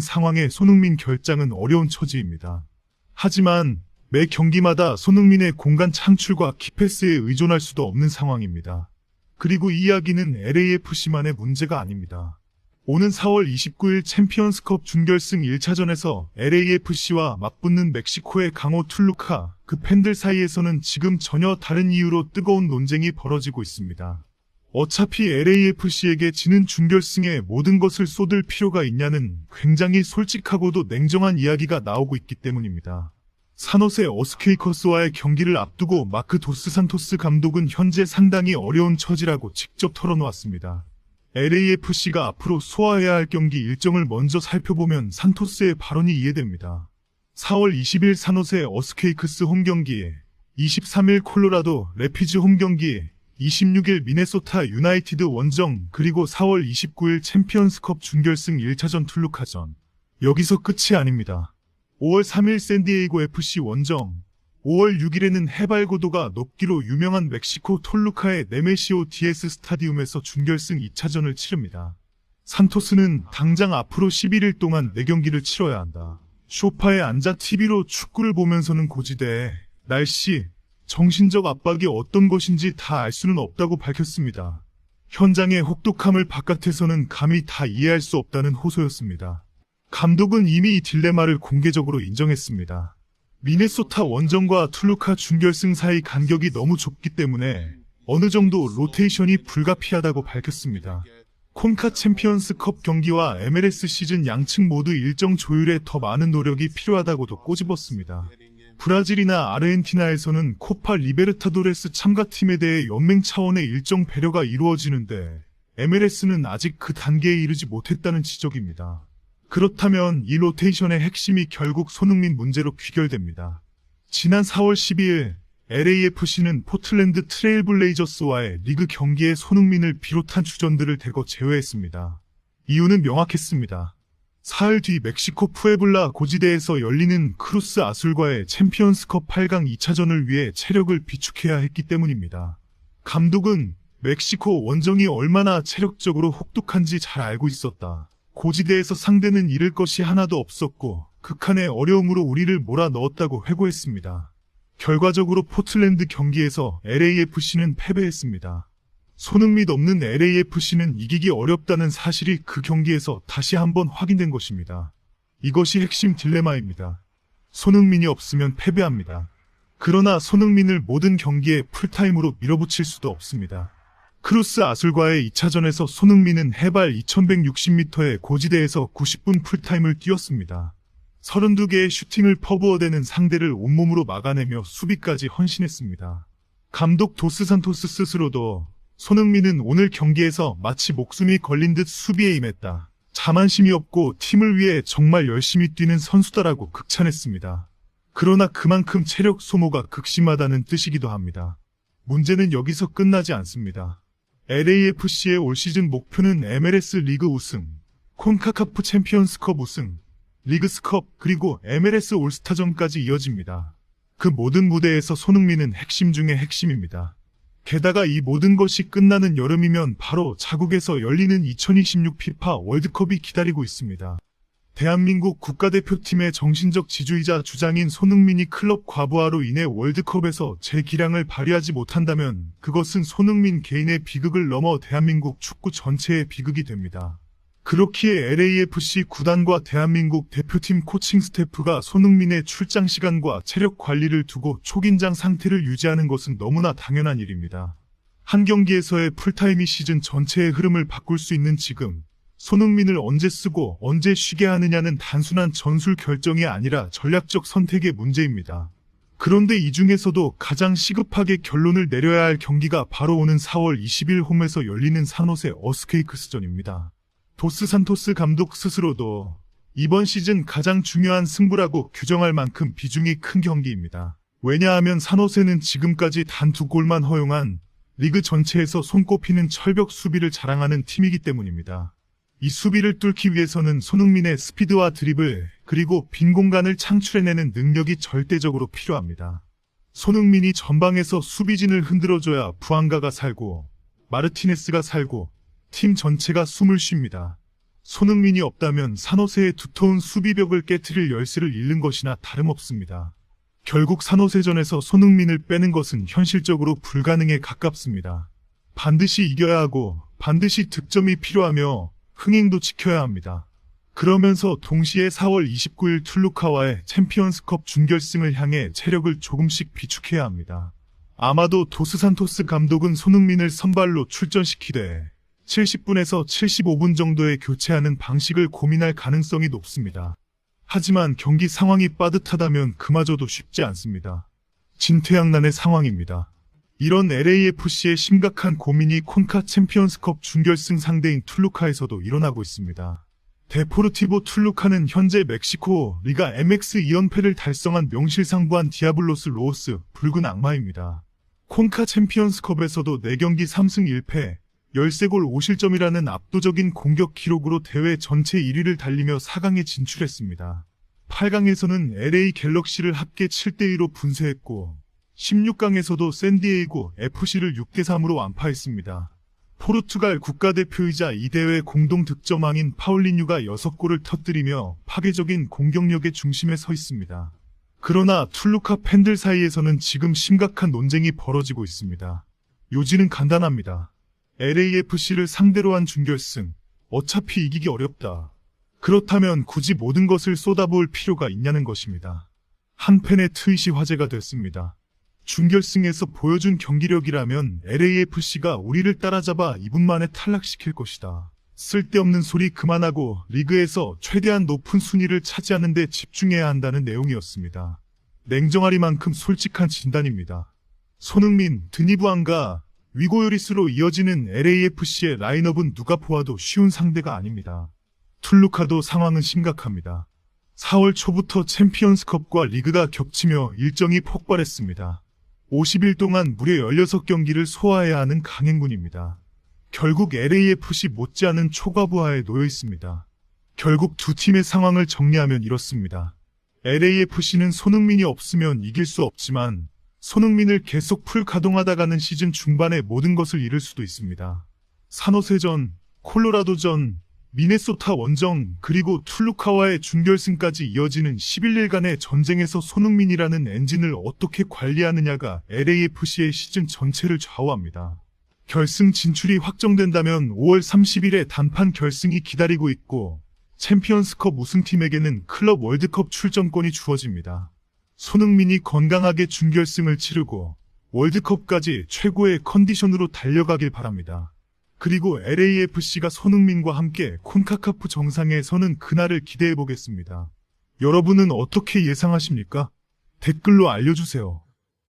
상황에 손흥민 결장은 어려운 처지입니다. 하지만 매 경기마다 손흥민의 공간 창출과 키패스에 의존할 수도 없는 상황입니다. 그리고 이 이야기는 LAFC만의 문제가 아닙니다. 오는 4월 29일 챔피언스컵 준결승 1차전에서 LAFC와 맞붙는 멕시코의 강호 툴루카, 그 팬들 사이에서는 지금 전혀 다른 이유로 뜨거운 논쟁이 벌어지고 있습니다. 어차피 LAFC에게 지는 준결승에 모든 것을 쏟을 필요가 있냐는 굉장히 솔직하고도 냉정한 이야기가 나오고 있기 때문입니다. 산호세 어스케이커스와의 경기를 앞두고 마크 도스 산토스 감독은 현재 상당히 어려운 처지라고 직접 털어놓았습니다. LAFC가 앞으로 소화해야 할 경기 일정을 먼저 살펴보면 산토스의 발언이 이해됩니다. 4월 20일 산호세 어스케이크스 홈경기에, 23일 콜로라도 레피즈 홈경기에, 26일 미네소타 유나이티드 원정, 그리고 4월 29일 챔피언스컵 준결승 1차전 툴루카전. 여기서 끝이 아닙니다. 5월 3일 샌디에이고 FC 원정, 5월 6일에는 해발고도가 높기로 유명한 멕시코 톨루카의 네메시오 디에스 스타디움에서 준결승 2차전을 치릅니다. 산토스는 당장 앞으로 11일 동안 4경기를 치러야 한다. 소파에 앉아 TV로 축구를 보면서는 고지대에 날씨, 정신적 압박이 어떤 것인지 다 알 수는 없다고 밝혔습니다. 현장의 혹독함을 바깥에서는 감히 다 이해할 수 없다는 호소였습니다. 감독은 이미 이 딜레마를 공개적으로 인정했습니다. 미네소타 원정과 툴루카 준결승 사이 간격이 너무 좁기 때문에 어느 정도 로테이션이 불가피하다고 밝혔습니다. 콘카 챔피언스컵 경기와 MLS 시즌 양측 모두 일정 조율에 더 많은 노력이 필요하다고도 꼬집었습니다. 브라질이나 아르헨티나에서는 코파 리베르타도레스 참가팀에 대해 연맹 차원의 일정 배려가 이루어지는데 MLS는 아직 그 단계에 이르지 못했다는 지적입니다. 그렇다면 이 로테이션의 핵심이 결국 손흥민 문제로 귀결됩니다. 지난 4월 12일 LAFC는 포틀랜드 트레일블레이저스와의 리그 경기에 손흥민을 비롯한 주전들을 대거 제외했습니다. 이유는 명확했습니다. 사흘 뒤 멕시코 푸에블라 고지대에서 열리는 크루스 아술과의 챔피언스컵 8강 2차전을 위해 체력을 비축해야 했기 때문입니다. 감독은 멕시코 원정이 얼마나 체력적으로 혹독한지 잘 알고 있었다. 고지대에서 상대는 잃을 것이 하나도 없었고 극한의 어려움으로 우리를 몰아넣었다고 회고했습니다. 결과적으로 포틀랜드 경기에서 LAFC는 패배했습니다. 손흥민 없는 LAFC는 이기기 어렵다는 사실이 그 경기에서 다시 한번 확인된 것입니다. 이것이 핵심 딜레마입니다. 손흥민이 없으면 패배합니다. 그러나 손흥민을 모든 경기에 풀타임으로 밀어붙일 수도 없습니다. 크루스 아술과의 2차전에서 손흥민은 해발 2160m의 고지대에서 90분 풀타임을 뛰었습니다. 32개의 슈팅을 퍼부어대는 상대를 온몸으로 막아내며 수비까지 헌신했습니다. 감독 도스 산토스 스스로도 손흥민은 오늘 경기에서 마치 목숨이 걸린 듯 수비에 임했다. 자만심이 없고 팀을 위해 정말 열심히 뛰는 선수다라고 극찬했습니다. 그러나 그만큼 체력 소모가 극심하다는 뜻이기도 합니다. 문제는 여기서 끝나지 않습니다. LAFC의 올 시즌 목표는 MLS 리그 우승, 콘카카프 챔피언스컵 우승, 리그스컵 그리고 MLS 올스타전까지 이어집니다. 그 모든 무대에서 손흥민은 핵심 중의 핵심입니다. 게다가 이 모든 것이 끝나는 여름이면 바로 자국에서 열리는 2026 피파 월드컵이 기다리고 있습니다. 대한민국 국가대표팀의 정신적 지주이자 주장인 손흥민이 클럽 과부하로 인해 월드컵에서 제 기량을 발휘하지 못한다면 그것은 손흥민 개인의 비극을 넘어 대한민국 축구 전체의 비극이 됩니다. 그렇기에 LAFC 구단과 대한민국 대표팀 코칭 스태프가 손흥민의 출장 시간과 체력 관리를 두고 초긴장 상태를 유지하는 것은 너무나 당연한 일입니다. 한 경기에서의 풀타임이 시즌 전체의 흐름을 바꿀 수 있는 지금, 손흥민을 언제 쓰고 언제 쉬게 하느냐는 단순한 전술 결정이 아니라 전략적 선택의 문제입니다. 그런데 이 중에서도 가장 시급하게 결론을 내려야 할 경기가 바로 오는 4월 20일 홈에서 열리는 산호세 어스케이크스전입니다. 도스 산토스 감독 스스로도 이번 시즌 가장 중요한 승부라고 규정할 만큼 비중이 큰 경기입니다. 왜냐하면 산호세는 지금까지 단 2골만 허용한 리그 전체에서 손꼽히는 철벽 수비를 자랑하는 팀이기 때문입니다. 이 수비를 뚫기 위해서는 손흥민의 스피드와 드리블, 그리고 빈 공간을 창출해내는 능력이 절대적으로 필요합니다. 손흥민이 전방에서 수비진을 흔들어줘야 부안가가 살고, 마르티네스가 살고, 팀 전체가 숨을 쉽니다. 손흥민이 없다면 산호세의 두터운 수비벽을 깨트릴 열쇠를 잃는 것이나 다름없습니다. 결국 산호세전에서 손흥민을 빼는 것은 현실적으로 불가능에 가깝습니다. 반드시 이겨야 하고 반드시 득점이 필요하며 흥행도 지켜야 합니다. 그러면서 동시에 4월 29일 툴루카와의 챔피언스컵 준결승을 향해 체력을 조금씩 비축해야 합니다. 아마도 도스산토스 감독은 손흥민을 선발로 출전시키되 70분에서 75분 정도의 교체하는 방식을 고민할 가능성이 높습니다. 하지만 경기 상황이 빠듯하다면 그마저도 쉽지 않습니다. 진퇴양난의 상황입니다. 이런 LAFC의 심각한 고민이 콘카 챔피언스컵 준결승 상대인 툴루카에서도 일어나고 있습니다. 데포르티보 툴루카는 현재 멕시코 리가 MX 2연패를 달성한 명실상부한 디아블로스 로스 붉은 악마입니다. 콘카 챔피언스컵에서도 4경기 3승 1패, 13골 5실점이라는 압도적인 공격 기록으로 대회 전체 1위를 달리며 4강에 진출했습니다. 8강에서는 LA 갤럭시를 합계 7대2로 분쇄했고 16강에서도 샌디에이고 FC를 6대3으로 완파했습니다. 포르투갈 국가대표이자 이 대회 공동 득점왕인 파울리뉴가 6골을 터뜨리며 파괴적인 공격력의 중심에 서 있습니다. 그러나 툴루카 팬들 사이에서는 지금 심각한 논쟁이 벌어지고 있습니다. 요지는 간단합니다. LAFC를 상대로 한 준결승, 어차피 이기기 어렵다. 그렇다면 굳이 모든 것을 쏟아부을 필요가 있냐는 것입니다. 한 팬의 트윗이 화제가 됐습니다. 준결승에서 보여준 경기력이라면 LAFC가 우리를 따라잡아 2분 만에 탈락시킬 것이다. 쓸데없는 소리 그만하고 리그에서 최대한 높은 순위를 차지하는 데 집중해야 한다는 내용이었습니다. 냉정하리만큼 솔직한 진단입니다. 손흥민, 드니부안과 위고 요리스로 이어지는 LAFC의 라인업은 누가 보아도 쉬운 상대가 아닙니다. 툴루카도 상황은 심각합니다. 4월 초부터 챔피언스컵과 리그가 겹치며 일정이 폭발했습니다. 50일 동안 무려 16경기를 소화해야 하는 강행군입니다. 결국 LAFC 못지않은 초과부하에 놓여 있습니다. 결국 두 팀의 상황을 정리하면 이렇습니다. LAFC는 손흥민이 없으면 이길 수 없지만 손흥민을 계속 풀 가동하다가는 시즌 중반에 모든 것을 잃을 수도 있습니다. 산호세전, 콜로라도전, 미네소타 원정, 그리고 툴루카와의 준결승까지 이어지는 11일간의 전쟁에서 손흥민이라는 엔진을 어떻게 관리하느냐가 LAFC의 시즌 전체를 좌우합니다. 결승 진출이 확정된다면 5월 30일에 단판 결승이 기다리고 있고 챔피언스컵 우승팀에게는 클럽 월드컵 출전권이 주어집니다. 손흥민이 건강하게 준결승을 치르고 월드컵까지 최고의 컨디션으로 달려가길 바랍니다. 그리고 LAFC가 손흥민과 함께 콘카카프 정상에 서는 그날을 기대해 보겠습니다. 여러분은 어떻게 예상하십니까? 댓글로 알려주세요.